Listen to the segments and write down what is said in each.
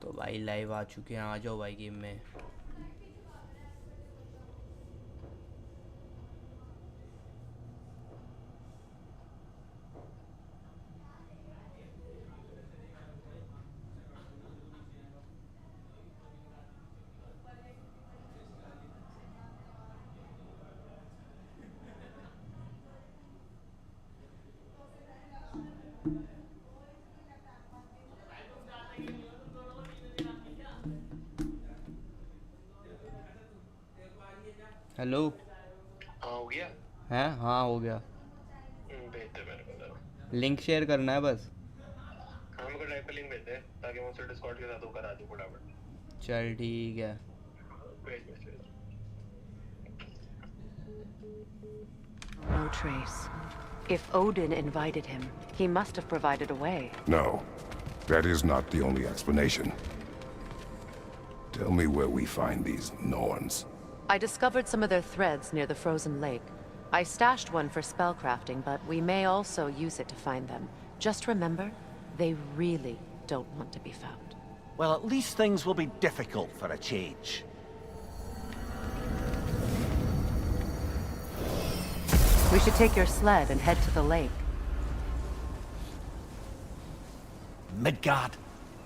तो भाई लाइव आ चुके हैं, आ जाओ भाई गेम में। हेलो। हाँ हो गया। हैं? हाँ हो गया। भेज दे मेरे को जरा। लिंक शेयर करना है बस। हाँ मेरे को ड्राइव पे लिंक भेज दे ताकि मैं उससे डिस्कॉर्ड के साथ होकर आ जाऊँ फटाफट। चल ठीक है। भेज भेज भेज। No trace. If Odin invited him, he must have provided a way. No, that is not the only explanation. Tell me where we find these Norns. I discovered some of their threads near the frozen lake. I stashed one for spellcrafting, but we may also use it to find them. Just remember, they really don't want to be found. Well, at least things will be difficult for a change. We should take your sled and head to the lake. Midgard.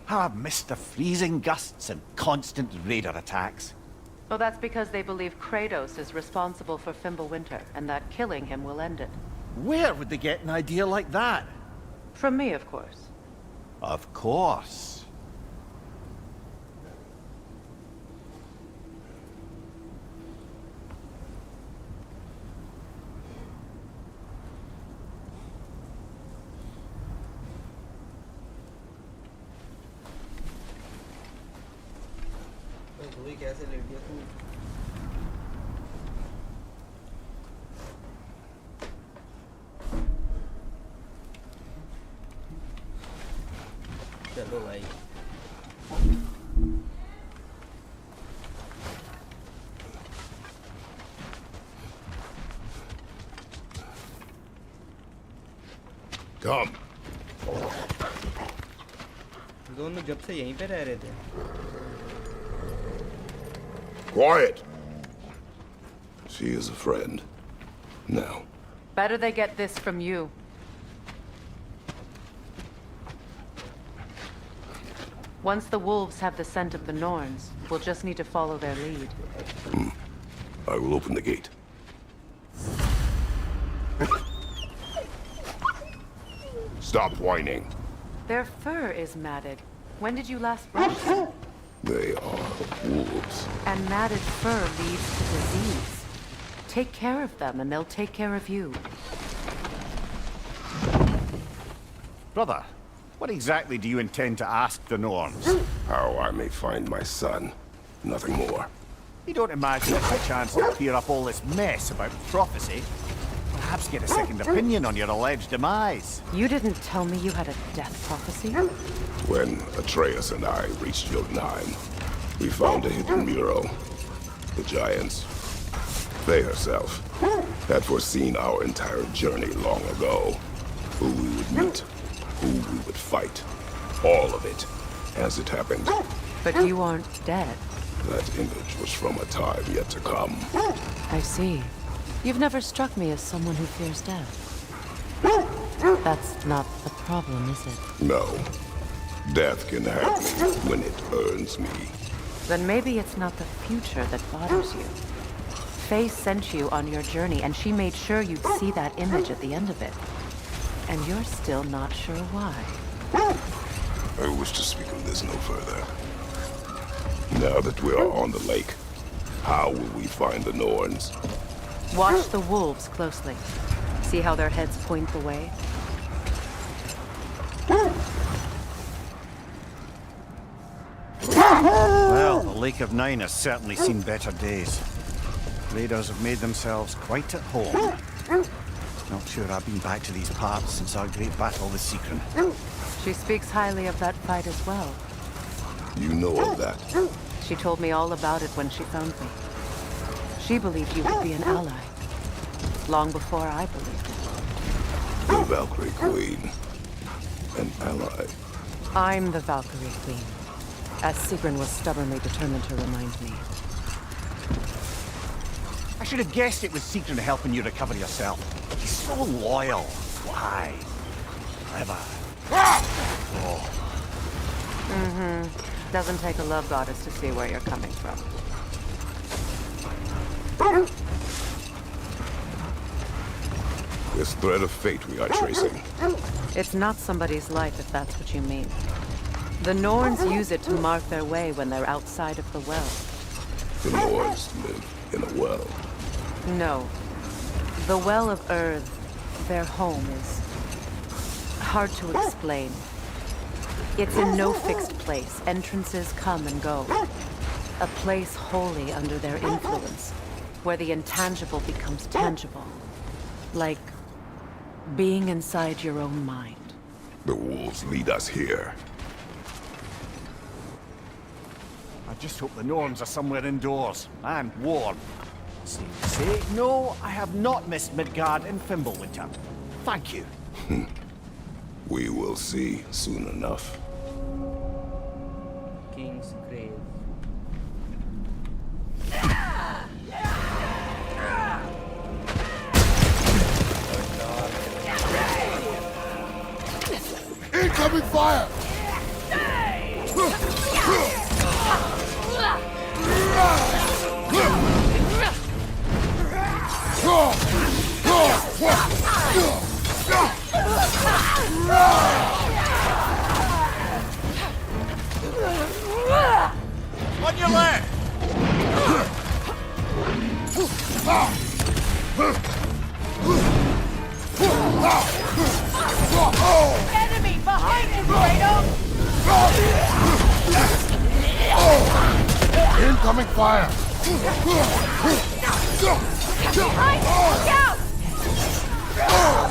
How I've missed the freezing gusts and constant raider attacks. Well, that's because they believe Kratos is responsible for Fimbulwinter, and that killing him will end it. Where would they get an idea like that? From me, of course. Of course. कैसे late गया तू? चलो भाई। Come. दोनों जब से यहीं पे रह रहे थे। Quiet. She is a friend. Now. Better they get this from you. Once the wolves have the scent of the Norns, we'll just need to follow their lead. I will open the gate. Stop whining. Their fur is matted. When did you last brush them? They are wolves. And matted fur leads to disease. Take care of them and they'll take care of you. Brother, what exactly do you intend to ask the Norns? How I may find my son. Nothing more. You don't imagine it's a chance to clear up all this mess about prophecy? Perhaps get a second opinion on your alleged demise. You didn't tell me you had a death prophecy? When Atreus and I reached Jotunheim, we found a hidden mural. The giants, they herself, had foreseen our entire journey long ago. Who we would meet, who we would fight. All of it, as it happened. But you aren't dead. That image was from a time yet to come. I see. You've never struck me as someone who fears death. That's not the problem, is it? No. Death can have me when it earns me. Then maybe it's not the future that bothers you. Faye sent you on your journey, and she made sure you'd see that image at the end of it. And you're still not sure why. I wish to speak of this no further. Now that we are on the lake, how will we find the Norns? Watch the wolves closely. See how their heads point the way? Well, the Lake of Nine has certainly seen better days. Raiders have made themselves quite at home. Not sure I've been back to these parts since our great battle with Seekron. She speaks highly of that fight as well. You know of that? She told me all about it when she found me. She believed you would be an ally. Long before I believed it. The Valkyrie Queen. An ally. I'm the Valkyrie Queen. as Sigrun was stubbornly determined to remind me. I should have guessed it was Sigrun helping you recover yourself. He's so loyal. Why? Clever. Doesn't take a love goddess to see where you're coming from. This thread of fate we are tracing. It's not somebody's life, if that's what you mean. The Norns use it to mark their way when they're outside of the well. The Nords live in a well. No. The Well of Earth, their home, is hard to explain. It's in no fixed place. Entrances come and go. A place wholly under their influence, where the intangible becomes tangible. Like being inside your own mind. The wolves lead us here. I just hope the Norns are somewhere indoors and warm. Safe to say, no, I have not missed Midgard and Fimbulwinter. Thank you. We will see soon enough. King's Grave. Incoming fire! On your left! Enemy behind you, Kratos! Incoming fire! Behind you! Look out!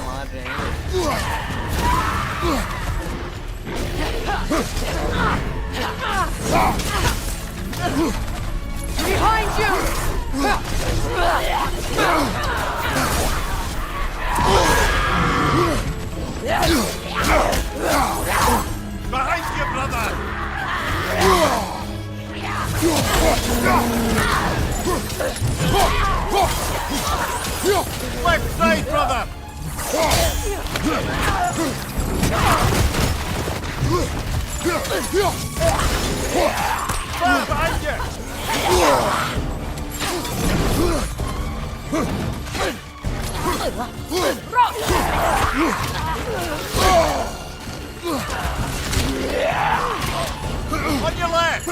मार रहे हैं Behind you! Behind you, brother! Left side, brother! Far behind you! On your left!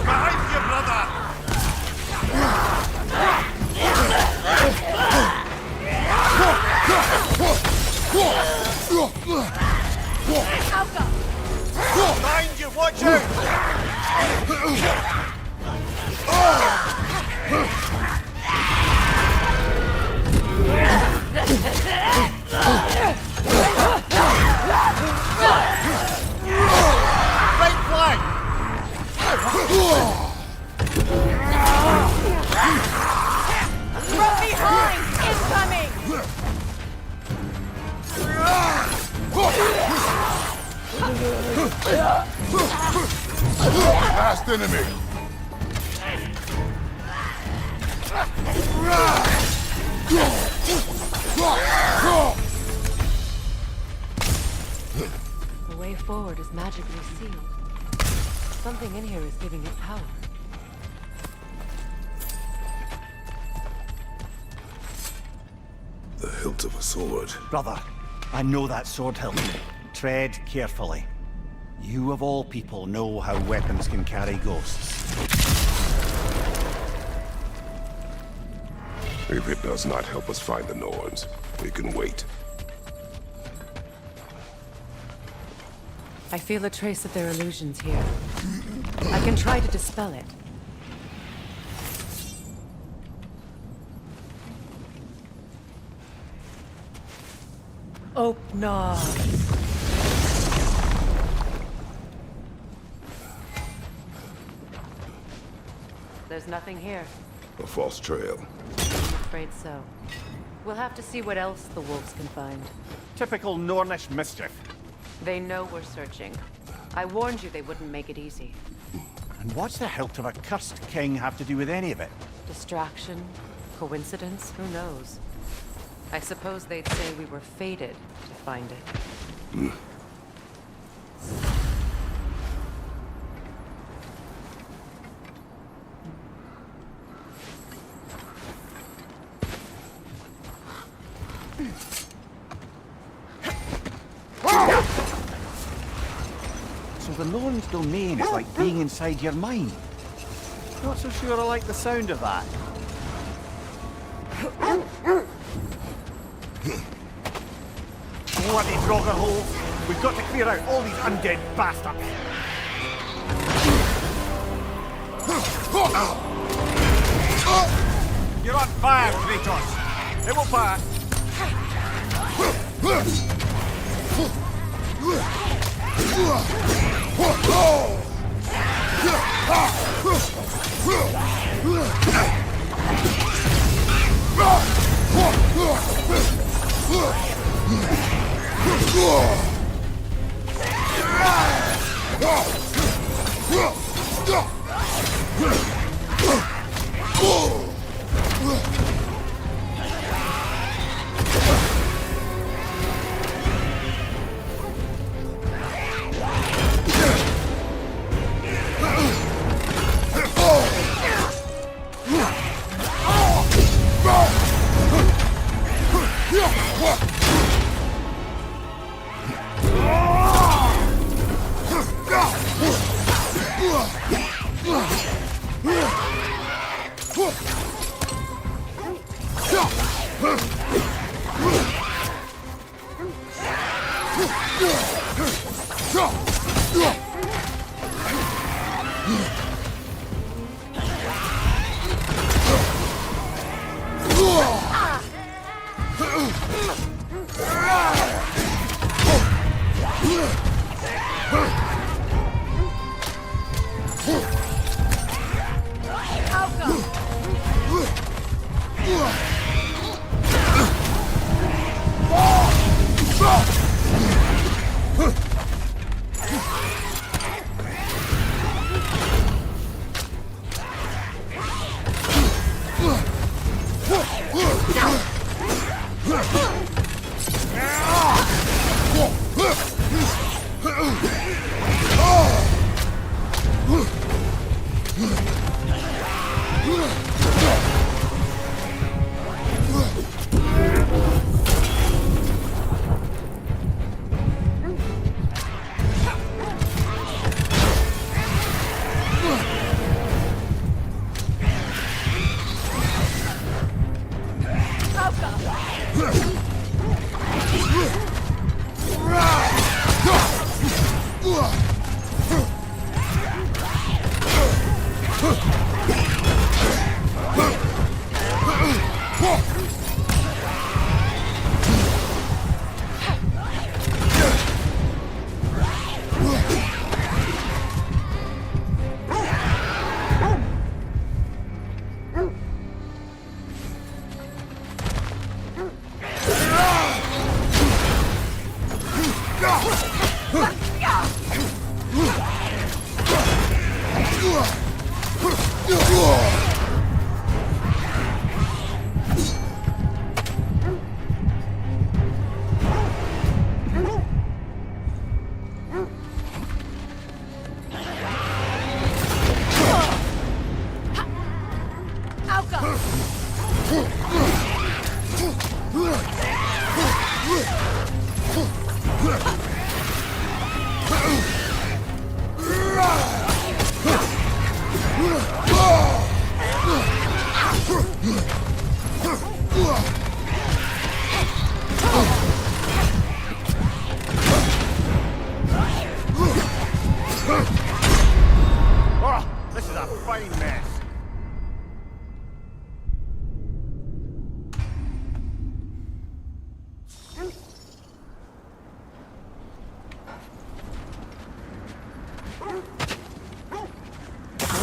Behind you, brother! Behind you, watch out! Right flank! From behind! Incoming! Last enemy! The way forward is magically sealed. Something in here is giving it power. The hilt of a sword. Brother, I know that sword hilt. Tread carefully. You of all people know how weapons can carry ghosts. If it does not help us find the Norns, we can wait. I feel a trace of their illusions here. I can try to dispel it. Opnar. There's nothing here. A false trail. I'm afraid so. We'll have to see what else the wolves can find. Typical Nornish mischief. They know we're searching. I warned you they wouldn't make it easy. And what's the hilt of a cursed king have to do with any of it? Distraction? Coincidence? Who knows? I suppose they'd say we were fated to find it. So the Norn's domain is like being inside your mind. Not so sure I like the sound of that. Bloody Draugr hole! We've got to clear out all these undead bastards! You're on fire, Kratos! It will pass!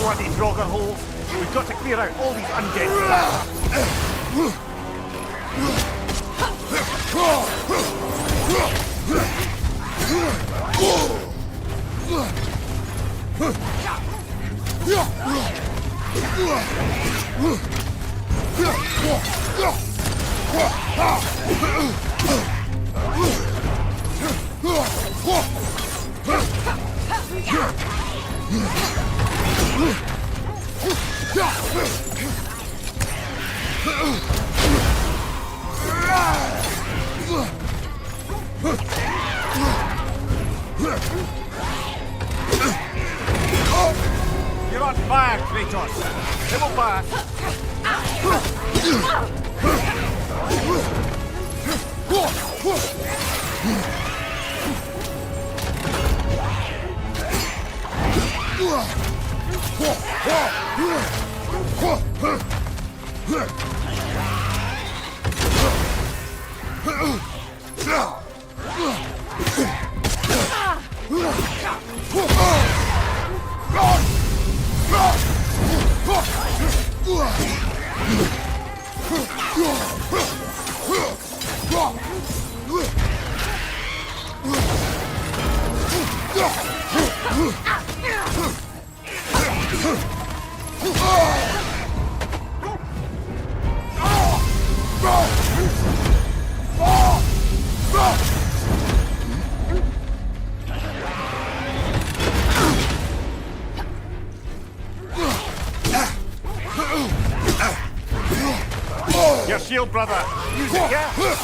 bloody Draugr holes. We've got to clear out all these undead. You're on fire, Kratos. It will pass. Your shield, brother. Use it, yeah?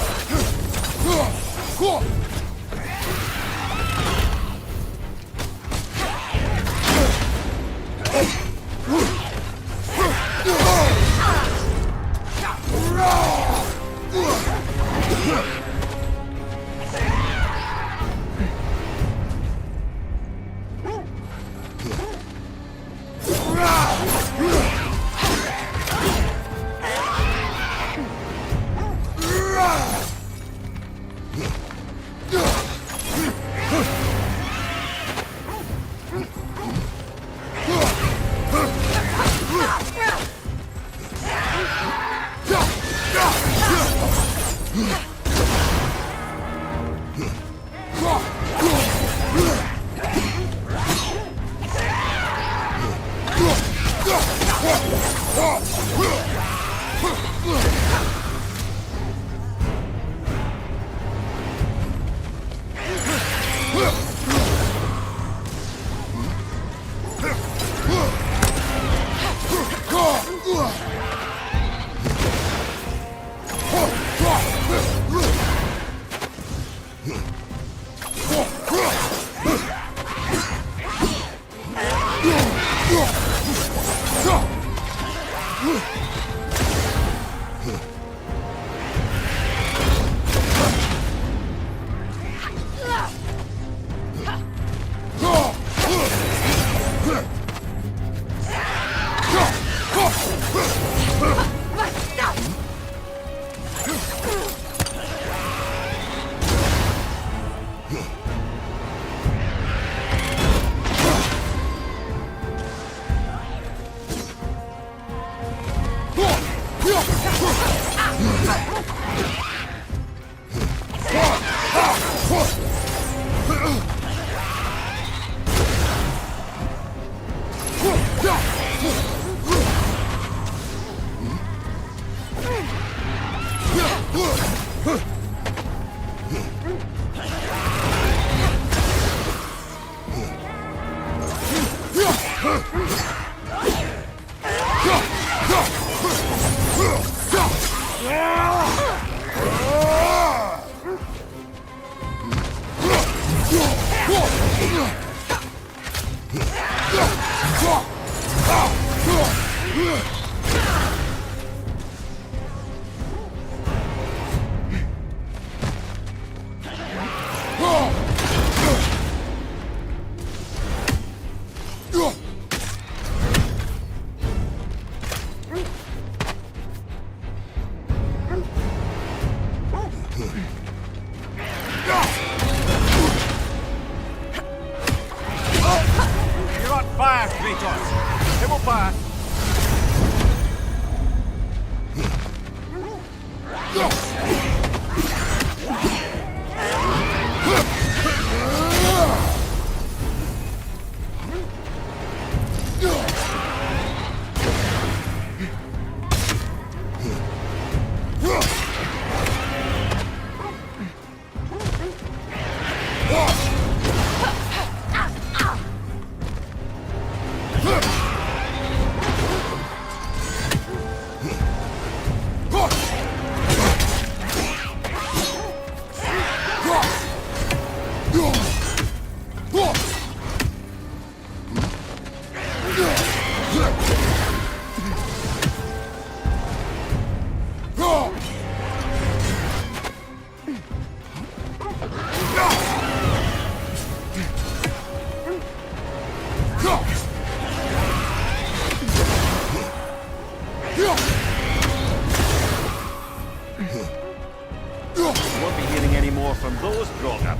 from those Grogan.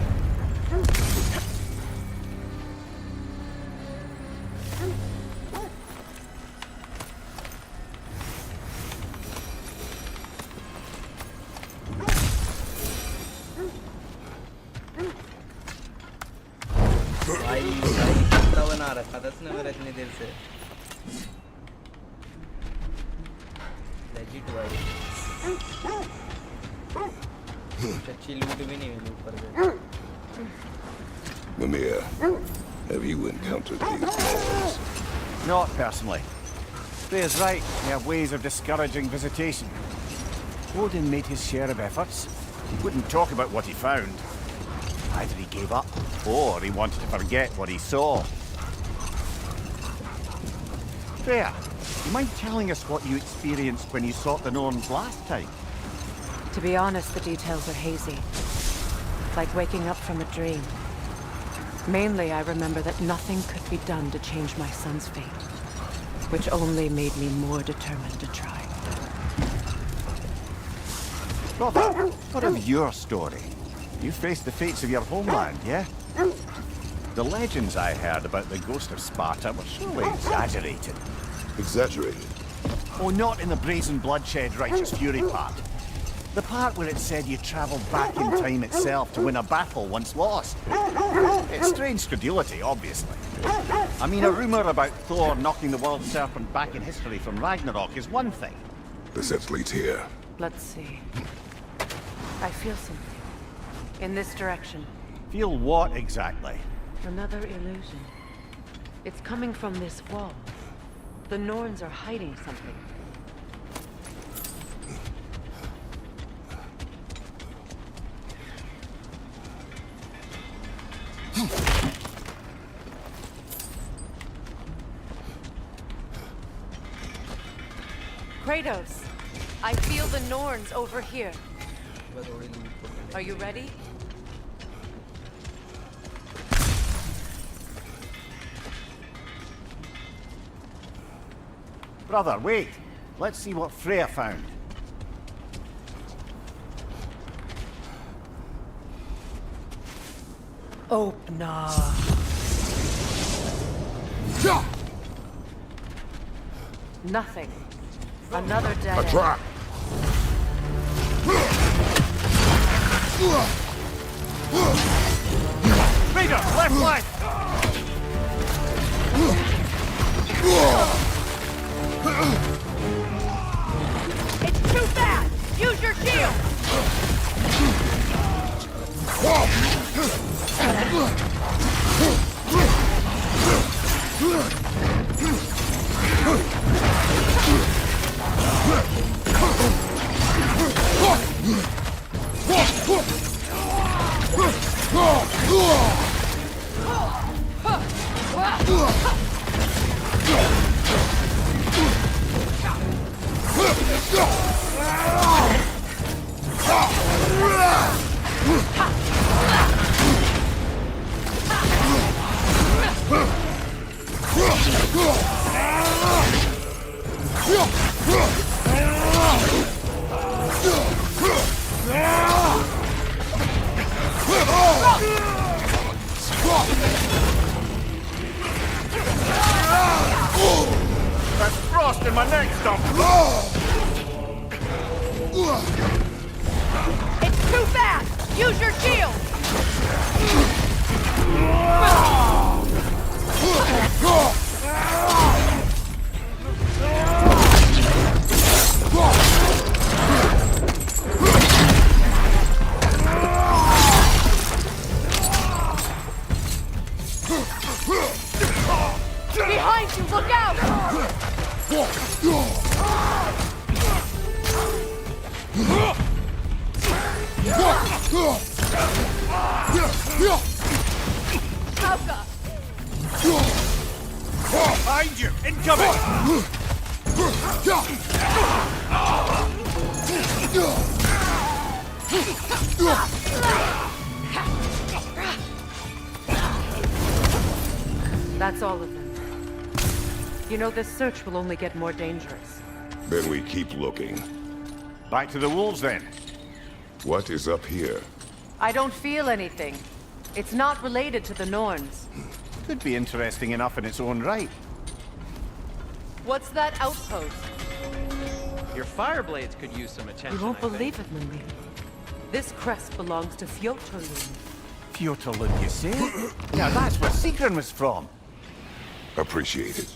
भाई कितना बना रखा था इसने मेरा इतनी देर से legit भाई कुछ अच्छी लूट भी नहीं मिली ऊपर से Mimir, have you encountered these lords? Not personally. Freya's right. We have ways of discouraging visitation. Odin made his share of efforts. He wouldn't talk about what he found. Either he gave up, or he wanted to forget what he saw. Freya, you mind telling us what you experienced when you sought the Norns last time? To be honest, the details are hazy. Like waking up from a dream. Mainly, I remember that nothing could be done to change my son's fate. Which only made me more determined to try. Brother, what of your story? You faced the fates of your homeland, yeah? The legends I heard about the ghost of Sparta were surely exaggerated. Exaggerated. Oh, not in the brazen bloodshed righteous fury part. The part where it said you travelled back in time itself to win a battle once lost. It's strange credulity, obviously. I mean, a rumour about Thor knocking the world serpent back in history from Ragnarok is one thing. The sense leads here. Let's see. I feel something. In this direction. Feel what exactly? Another illusion. It's coming from this wall. The Norns are hiding something. Kratos, I feel the Norns over here. बस थोड़ी लूट को मिले Are you ready? Brother, wait. Let's see what Freya found. Opna. Nothing. Another dead A end. trap! Raider, left flank! It's too fast! Use your shield! That's frost in my neck stump! It's too fast! Use your shield! Behind you! Look out! Hauka! Behind you! Incoming! That's all of them. You know, this search will only get more dangerous. Then we keep looking. Back to the wolves then. What is up here? I don't feel anything. It's not related to the Norns. Could be interesting enough in its own right. What's that outpost? Your fireblades could use some attention. You won't I think. believe it, Mindy. This crest belongs to Fjotorlund. Fjotorlund, you say? Now that's where Sigrun was from. Appreciate it.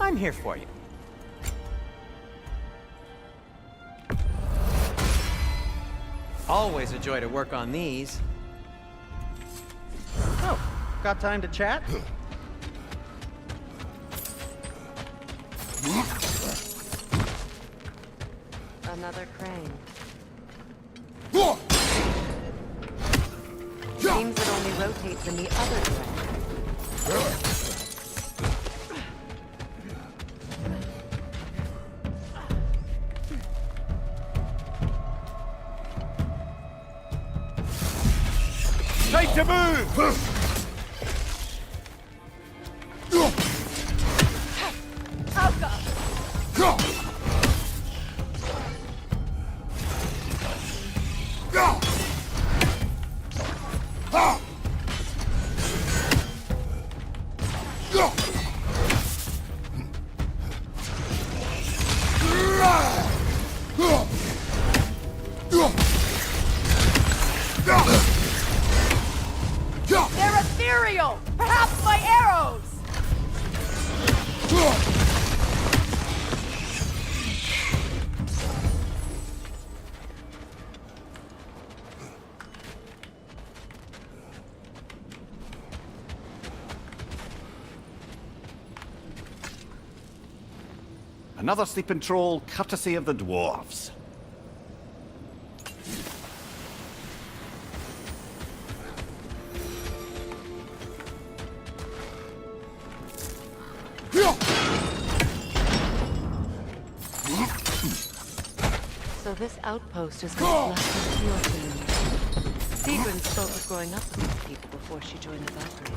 I'm here for you. Always a joy to work on these. Oh, got time to chat? Another crane. Seems it only rotates in the other direction. Time to move! They're ethereal! Perhaps my arrows! Another sleeping troll, courtesy of the dwarves. So this outpost is what's left of Fjotorlund. Sigrun spoke of growing up with these people before she joined the Valkyries.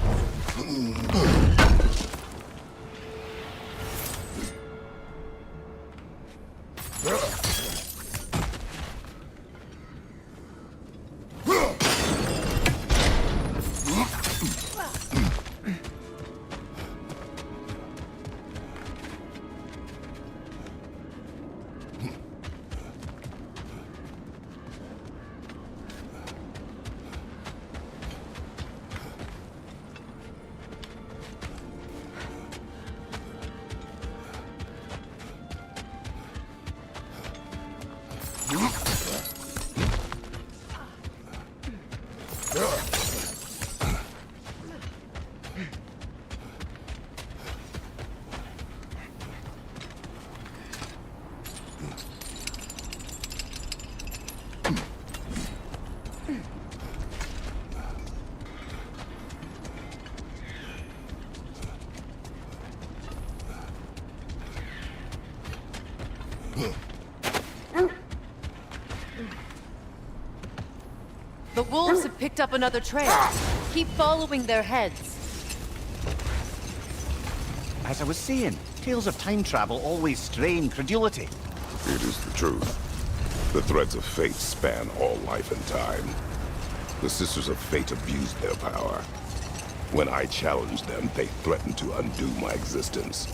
The wolves have picked up another trail. Keep following their heads. As I was saying, tales of time travel always strain credulity. It is the truth. The threads of fate span all life and time. The Sisters of Fate abused their power. When I challenged them, they threatened to undo my existence.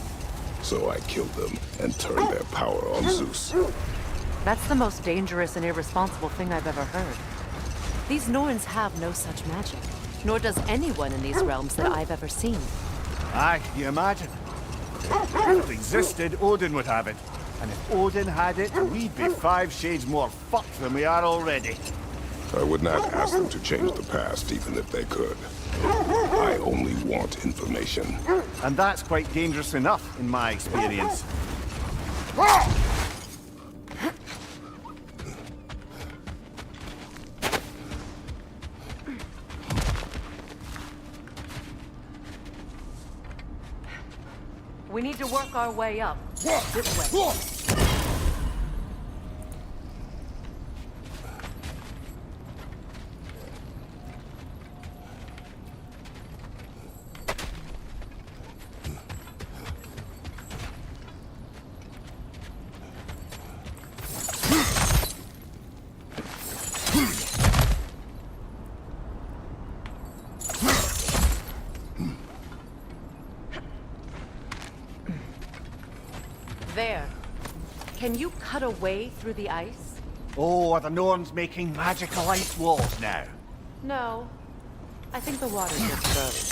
So I killed them and turned their power on Zeus. That's the most dangerous and irresponsible thing I've ever heard. These Norns have no such magic, nor does anyone in these realms that I've ever seen. Aye, can you imagine? If it existed, Odin would have it. And if Odin had it, we'd be 5 shades more fucked than we are already. I would not ask them to change the past, even if they could. I only want information. And that's quite dangerous enough, in my experience. We need to work our way up. This way. There. Can you cut a way through the ice? Oh, are the Norns making magical ice walls now? No. I think the water just froze.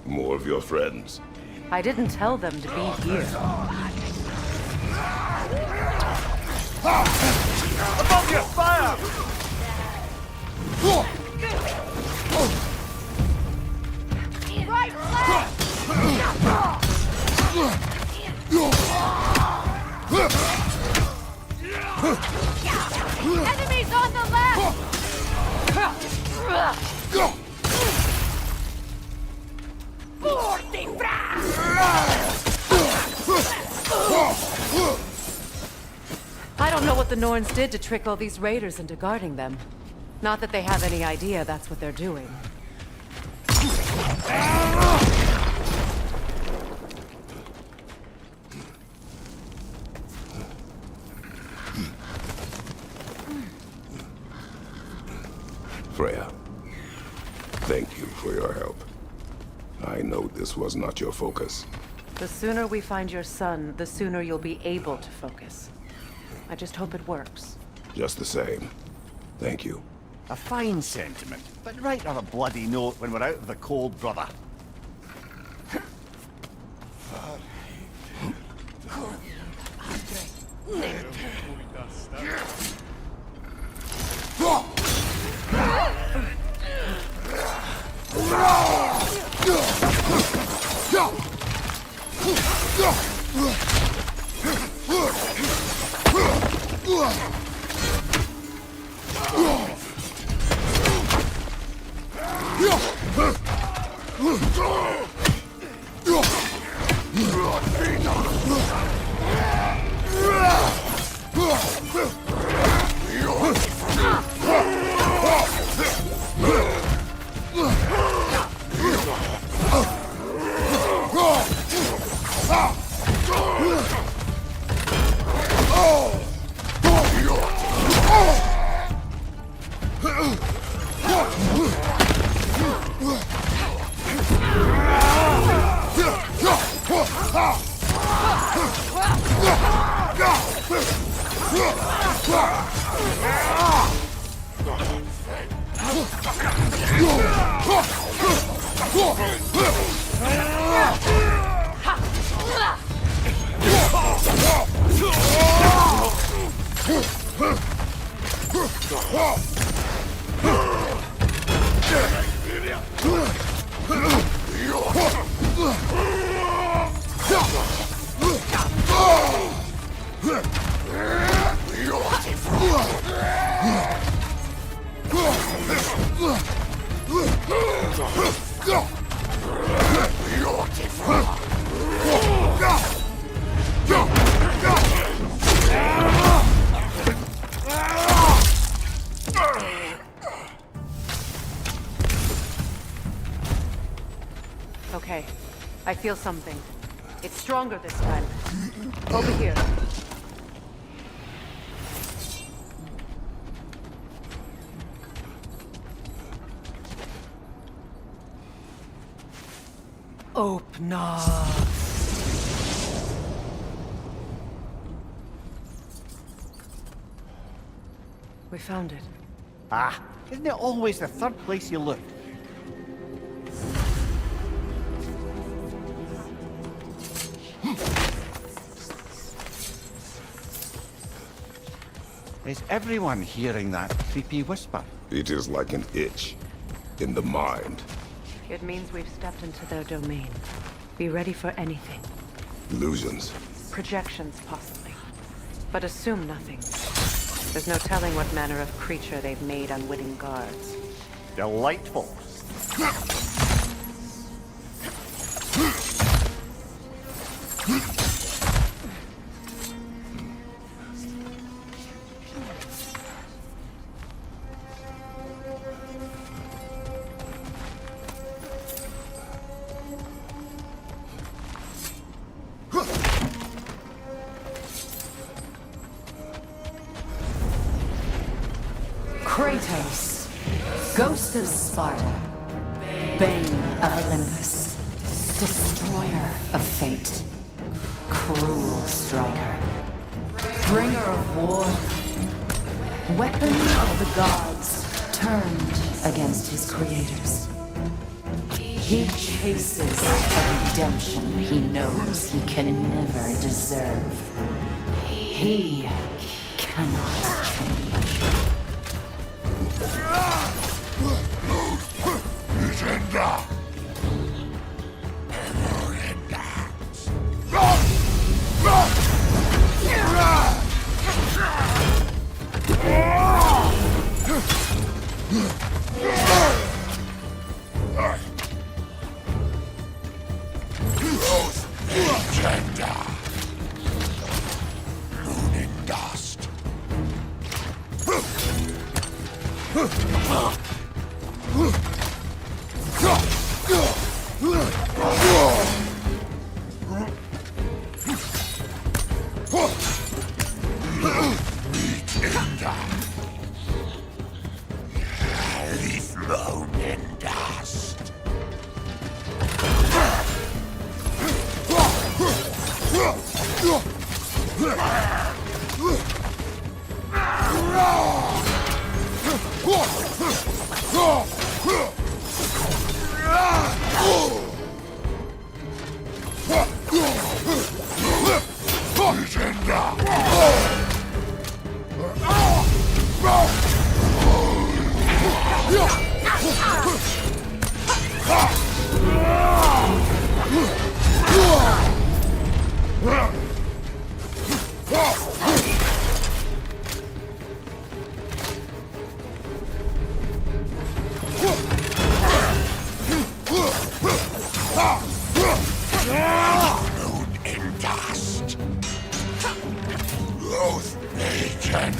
More of your friends. I didn't tell them to be here. Above you! Fire! Right flank! Enemies on the left! I don't know what the Norns did to trick all these raiders into guarding them. Not that they have any idea that's what they're doing. Freya, thank you for your help. I know this was not your focus. The sooner we find your son, the sooner you'll be able to focus. I just hope it works. Just the same, thank you. A fine sentiment, but write on a bloody note when we're out of the cold, brother. Okay. I feel something. It's stronger this time. Over here. Open up. We found it. Ah, isn't it always the third place you look? Is everyone hearing that creepy whisper? It is like an itch in the mind. It means we've stepped into their domain. Be ready for anything. Illusions. Projections, possibly. But assume nothing. There's no telling what manner of creature they've made unwitting guards. Delightful. Kratos, Ghost of Sparta, Bane of Olympus, Destroyer of Fate, Cruel Striker, Bringer of War, Weapon of the Gods, turned against his creators. He chases a redemption he knows he can never deserve. He cannot change. Legenda! Moon and dust. Leave moon and dust. Moon and dust. Loath legend.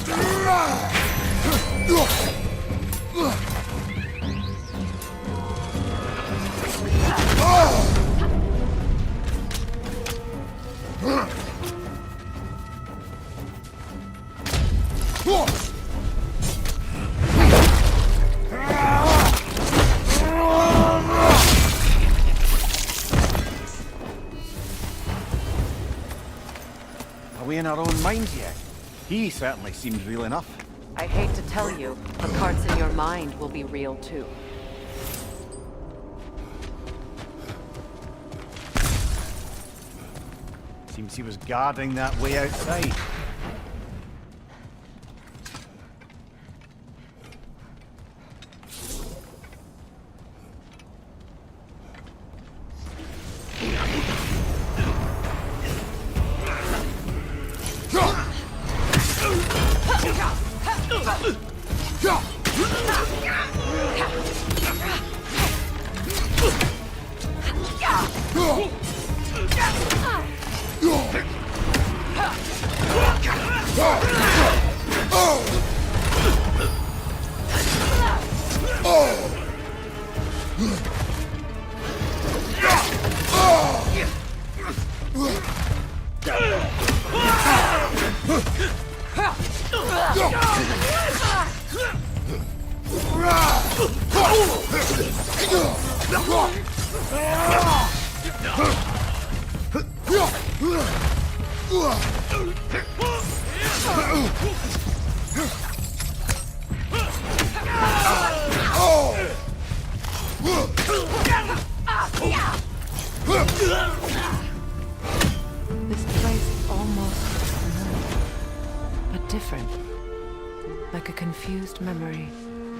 Are we in our own minds yet? He certainly seems real enough. I hate to tell you, the parts in your mind will be real too. Seems he was guarding that way outside. This place almost looks familiar, but different. Like a confused memory.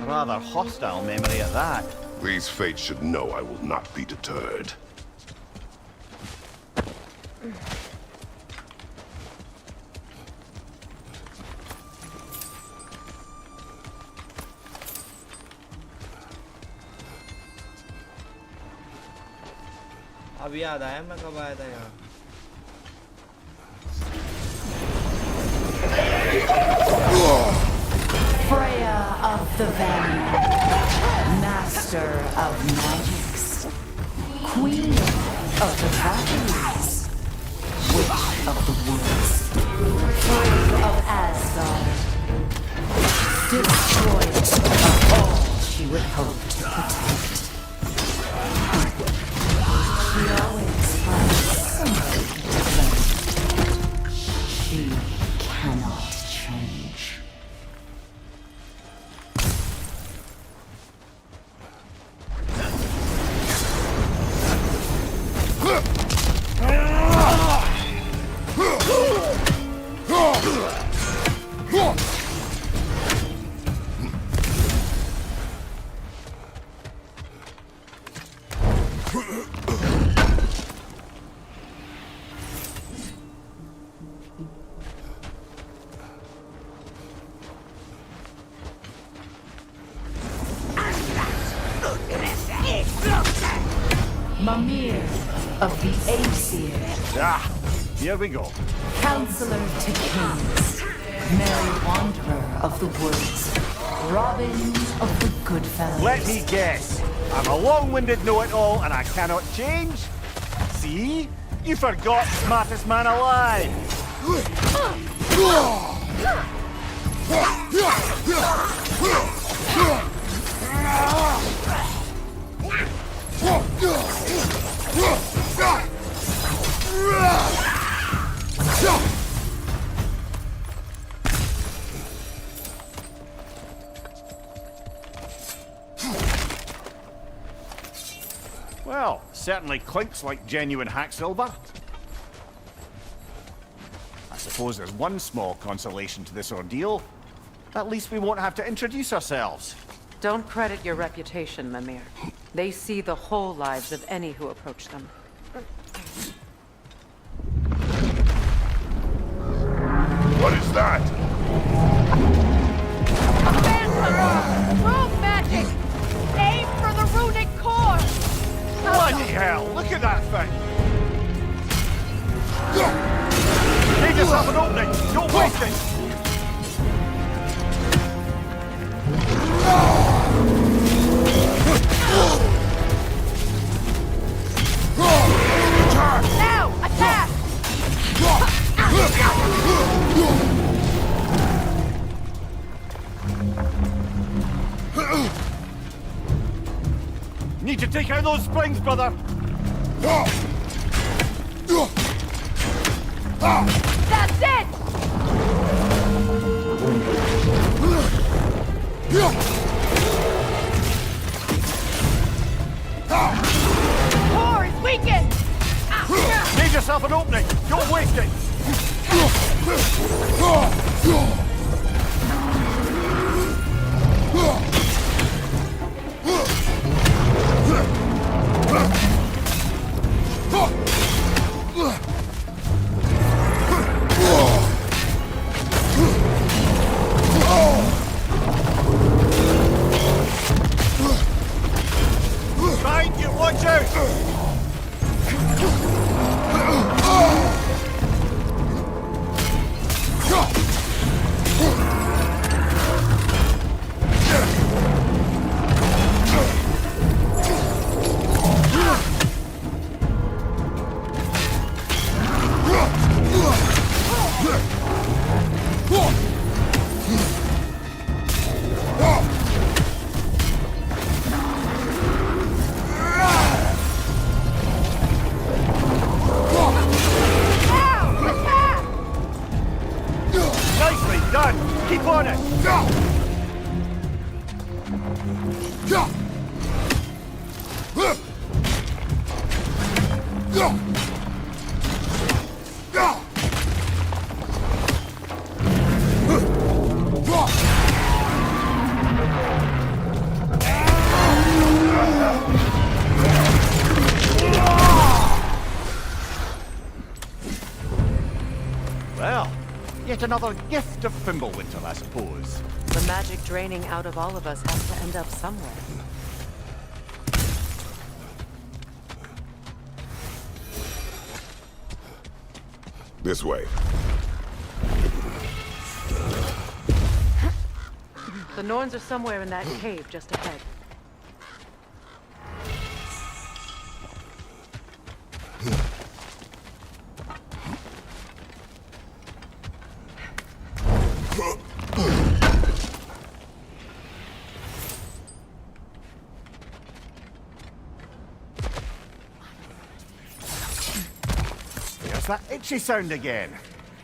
A rather hostile memory at that. These fates should know I will not be deterred. अब याद आया मैं कब आया था यहाँ Freya of the Vanir, Master of Magics, Queen of the Valkyries, Witch of the Woods, Frey of Asgard, Destroyer of all she would hope to protect. She always finds something to blame. She cannot change. Mimir of the Aesir, Ah, here we go. Counselor to Kings, Merry Wanderer of the Woods, Robin of the Goodfellas. Let me guess. I'm a long-winded know-it-all and I cannot change? See? You forgot smartest man alive. Well, certainly clinks like genuine hack silver. I suppose there's one small consolation to this ordeal. At least we won't have to introduce ourselves. Don't credit your reputation, Mimir. They see the whole lives of any who approach them. What is that? Phantom! Rogue magic! Aim for the runic core! Bloody hell, look at that thing! Make yourself an opening, don't waste it! Now! Attack! Need to take out those springs, brother! That's it! Core is weakened! Make yourself an opening, don't waste it! Right, you watch out! Well, yet another gift of Fimbulwinter, I suppose. The magic draining out of all of us has to end up somewhere. This way. The Norns are somewhere in that cave just ahead. There's that itchy sound again.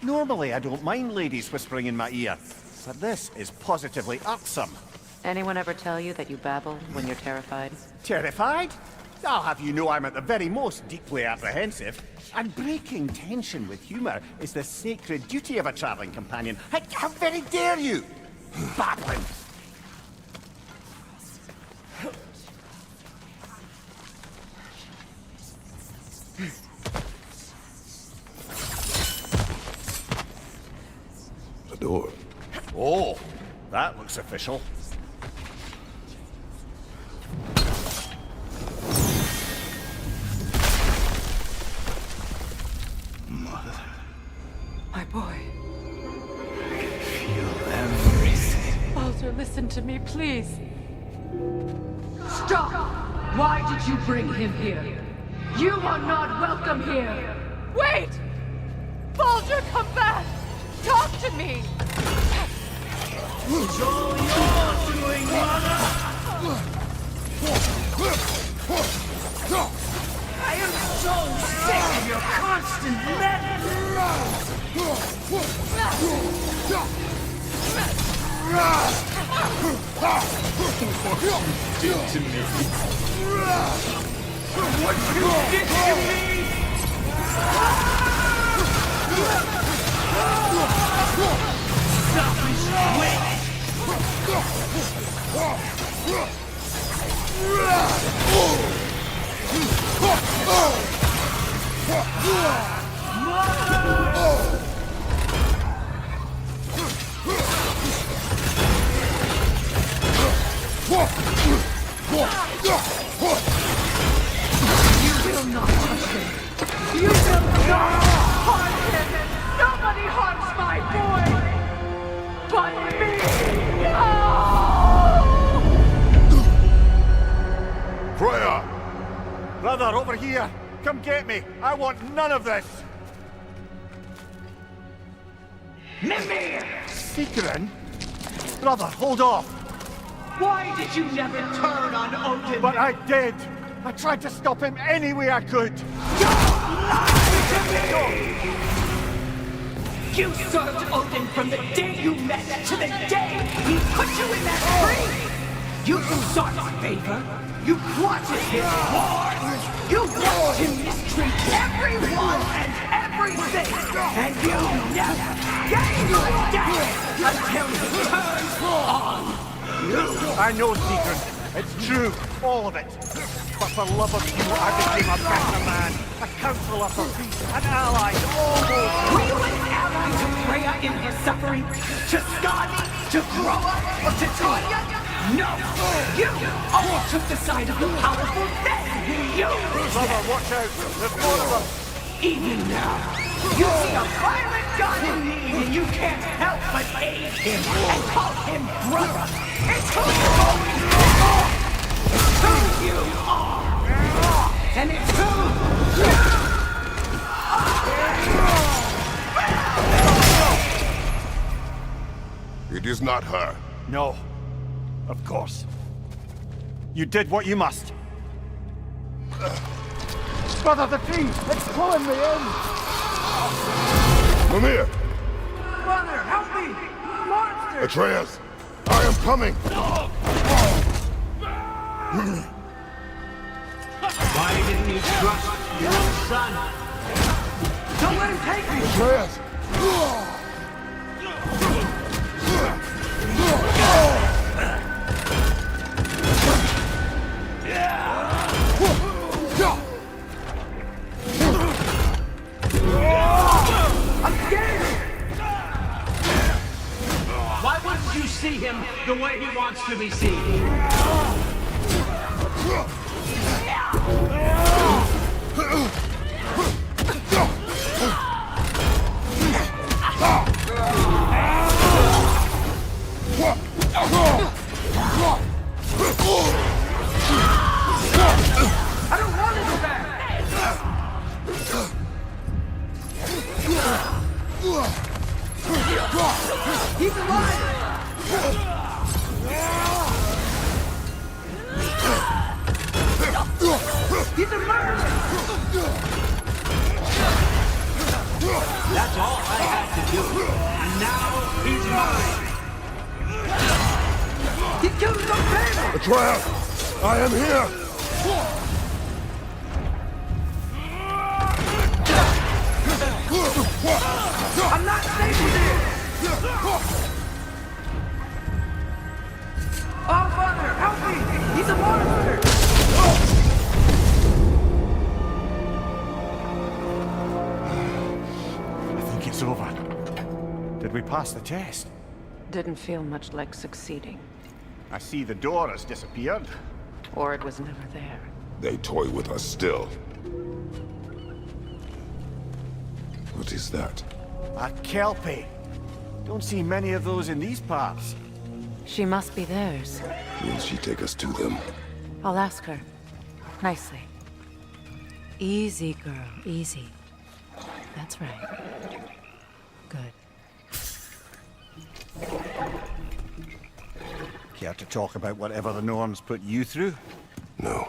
Normally I don't mind ladies whispering in my ear, but this is positively irksome. Anyone ever tell you that you babble when you're terrified? Terrified? I'll have you know I'm at the very most deeply apprehensive. And breaking tension with humour is the sacred duty of a travelling companion. How very dare you! Babbling! The door. Oh, that looks official. My boy. Feel everything. Baldur, listen to me, please. Stop! Why did you bring him here? You are not welcome here! Wait! Baldur, come back! Talk to me! It's all yours, doing, mother! I am so sick of your constant meddling! Did to me. What you did to me! Selfish witch! You will not touch him! You will not harm him! Nobody harms my boy! But me! Freya! Brother, over here! Come get me! I want none of this! Mimir! Sigrun? Brother, hold off! Why did you never turn on Odin? But I did! I tried to stop him any way I could! You served Odin from the day you met to the day he put you in that tree! You sought his favor, you plotted his war, you watched him mistreat everyone and everything, and you never gave a damn until he turned on you! I know, Sigrun. It's true, all of it. But for love of you, I became a better man, a counselor for peace, an ally, almost. Were you an ally to Freya in her suffering? To Skadi? To Groa? Or to Tanya? No! You all took the side of the powerful then! You! Brother, watch out! There's more of us! Even now, you see a violent god in need and you can't help but aid him and call him brother! It's who you've always been! It's who you are! And it's who you are! It is not her. No. Of course. You did what you must. Brother, the tree! It's pulling me in! Mimir! Brother, help me! Monster! Atreus! I am coming! Why didn't you trust your son! Don't let him take me! Atreus! I'm scared! Why wouldn't you see him the way he wants to be seen? I don't want to go back! He's alive! He's a murderer! That's all I had to do. And now he's mine! He killed his own family! Atreus! I am here! I'm not safe with him! Oh, Father, help me! He's a monster! I think it's over. Did we pass the test? Didn't feel much like succeeding. I see the door has disappeared. Or it was never there. They toy with us still. What is that? A Kelpie. Don't see many of those in these parts. She must be theirs. Will she take us to them? I'll ask her. Nicely. Easy, girl. Easy. That's right. Good. Care to talk about whatever the Norns put you through? No.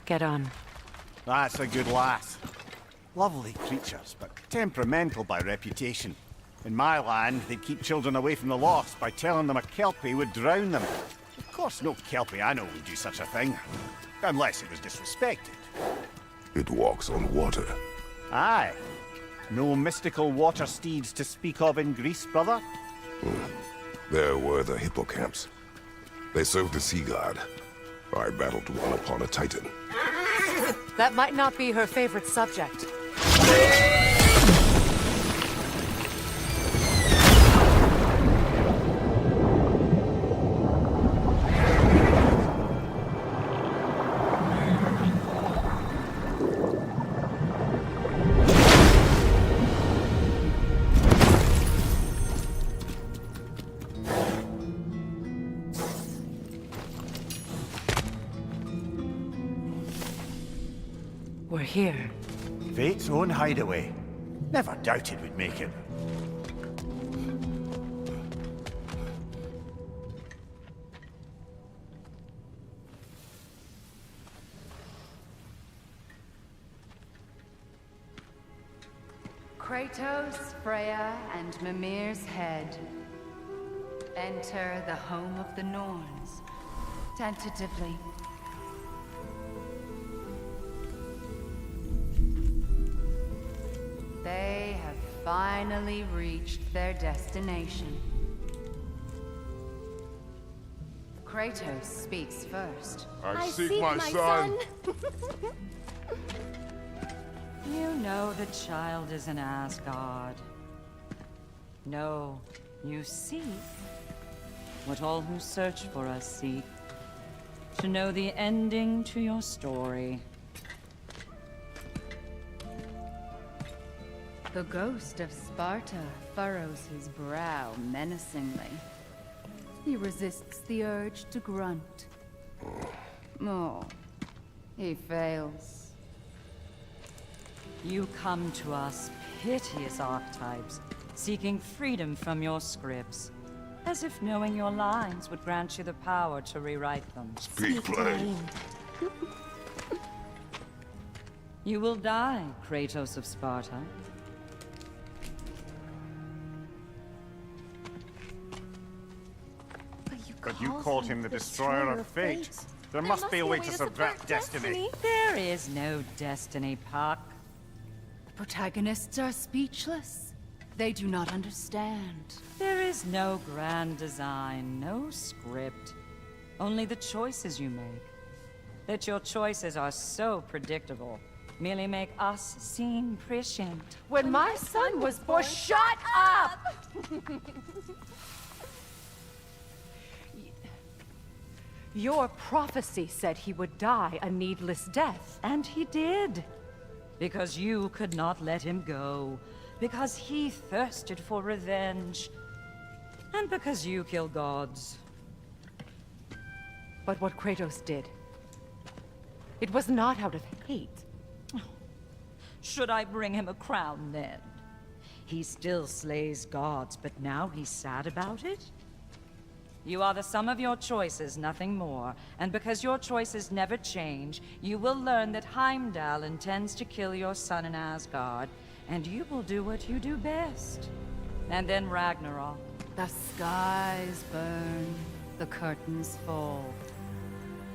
Get on. That's a good lass. Lovely creatures, but temperamental by reputation. In my land, they'd keep children away from the lost by telling them a Kelpie would drown them. Of course, no Kelpie I know would do such a thing. Unless it was disrespected. It walks on water. Aye. No mystical water steeds to speak of in Greece, brother? There were the hippocamps. They served the sea god. I battled one upon a titan. That might not be her favorite subject. We're here. Fate's own hideaway. Never doubted we'd make it. Kratos, Freya, and Mimir's head. Enter the home of the Norns. Tentatively. They have finally reached their destination. Kratos speaks first. I seek my son. You know the child is in Asgard. No, you seek what all who search for us seek. To know the ending to your story. The ghost of Sparta furrows his brow menacingly. He resists the urge to grunt. Oh, he fails. You come to us, piteous archetypes, seeking freedom from your scripts. As if knowing your lines would grant you the power to rewrite them. Speak plain. You will die, Kratos of Sparta. But you called him the destroyer of fate. There must be a way to subvert destiny. There is no destiny, Puck. The protagonists are speechless. They do not understand. There is no grand design, no script. Only the choices you make. That your choices are so predictable merely make us seem prescient. When my son was born, shut up! Your prophecy said he would die a needless death. And he did. Because you could not let him go. Because he thirsted for revenge. And because you kill gods. But what Kratos did, it was not out of hate. Should I bring him a crown then? He still slays gods, but now he's sad about it? You are the sum of your choices, nothing more. And because your choices never change, you will learn that Heimdall intends to kill your son in Asgard, and you will do what you do best. And then Ragnarok. The skies burn, the curtains fall.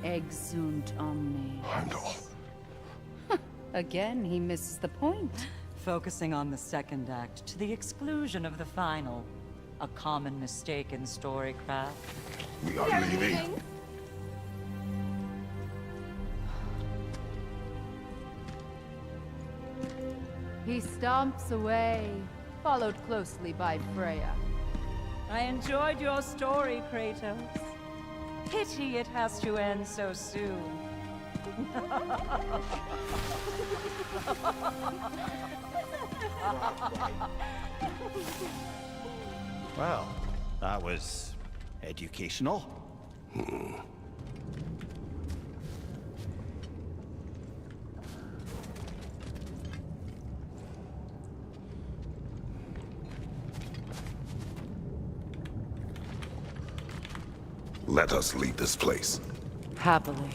Exunt omnes. Heimdall. Again, he misses the point. Focusing on the second act to the exclusion of the final. A common mistake in storycraft. We are leaving. He stomps away, followed closely by Freya. I enjoyed your story, Kratos. Pity it has to end so soon. Well, that was educational. Let us leave this place. Happily.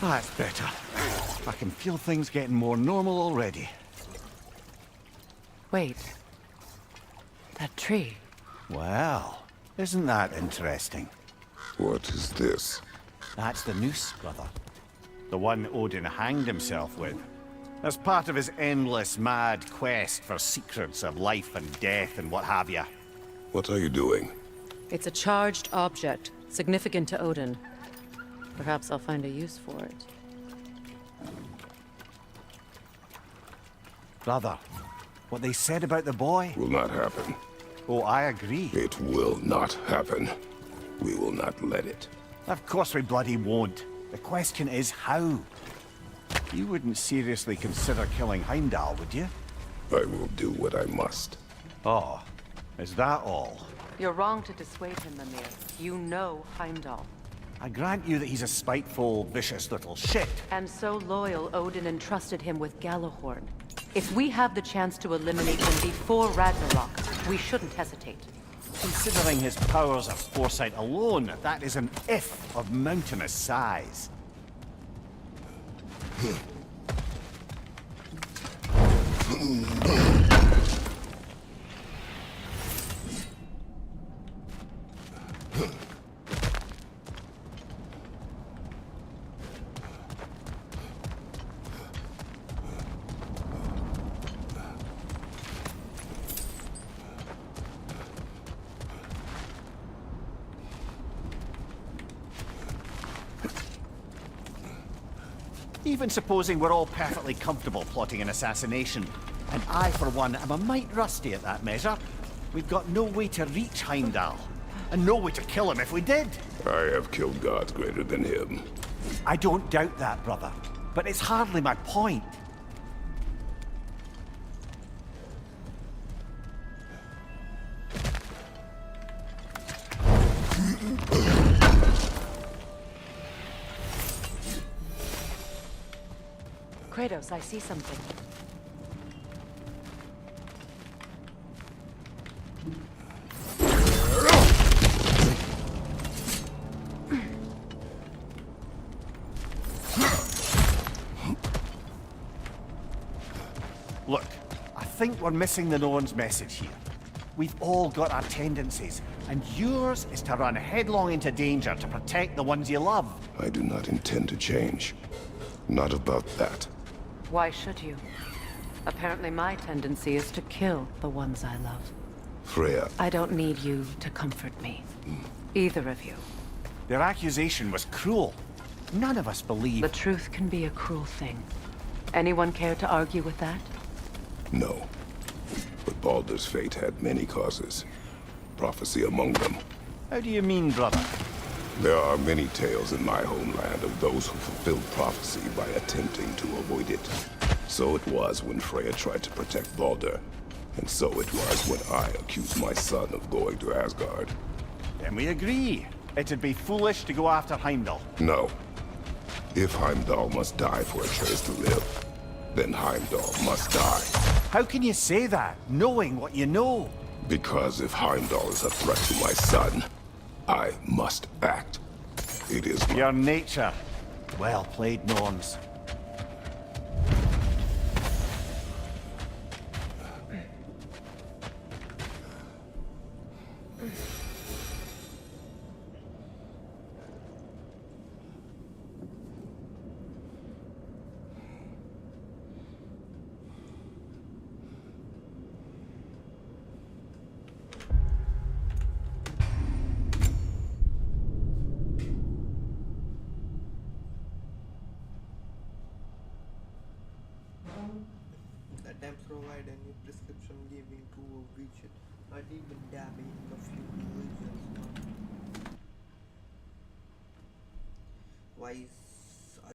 That's better. I can feel things getting more normal already. Wait. That tree. Well, isn't that interesting? What is this? That's the noose, brother. The one Odin hanged himself with. As part of his endless, mad quest for secrets of life and death and what have you. What are you doing? It's a charged object, significant to Odin. Perhaps I'll find a use for it. Brother, what they said about the boy? Will not happen. Oh, I agree. It will not happen. We will not let it. Of course we bloody won't. The question is how? You wouldn't seriously consider killing Heimdall, would you? I will do what I must. Oh, is that all? You're wrong to dissuade him, Mimir. You know Heimdall. I grant you that he's a spiteful, vicious little shit. And so loyal, Odin entrusted him with Gjallarhorn. If we have the chance to eliminate him before Ragnarok, we shouldn't hesitate. Considering his powers of foresight alone, that is an if of mountainous size. Even supposing we're all perfectly comfortable plotting an assassination, and I, for one, am a mite rusty at that measure, we've got no way to reach Heimdall, and no way to kill him if we did. I have killed gods greater than him. I don't doubt that, brother, but it's hardly my point. Kratos, I see something. Look, I think we're missing the Norn's message here. We've all got our tendencies, and yours is to run headlong into danger to protect the ones you love. I do not intend to change. Not about that. Why should you? Apparently my tendency is to kill the ones I love. Freya, I don't need you to comfort me. Either of you. Their accusation was cruel. None of us believe... The truth can be a cruel thing. Anyone care to argue with that? no. But Baldur's fate had many causes. Prophecy among them. How do you mean, brother? There are many tales in my homeland of those who fulfilled prophecy by attempting to avoid it. So it was when Freya tried to protect Baldur. And so it was when I accused my son of going to Asgard. Then we agree. It'd be foolish to go after Heimdall. No. If Heimdall must die for Atreus to live, then Heimdall must die. How can you say that, knowing what you know? Because if Heimdall is a threat to my son, I must act. It is Your nature. Well played, Norns. Attempts provide any prescription giving to a widget, not even dabbing a few religions. Wise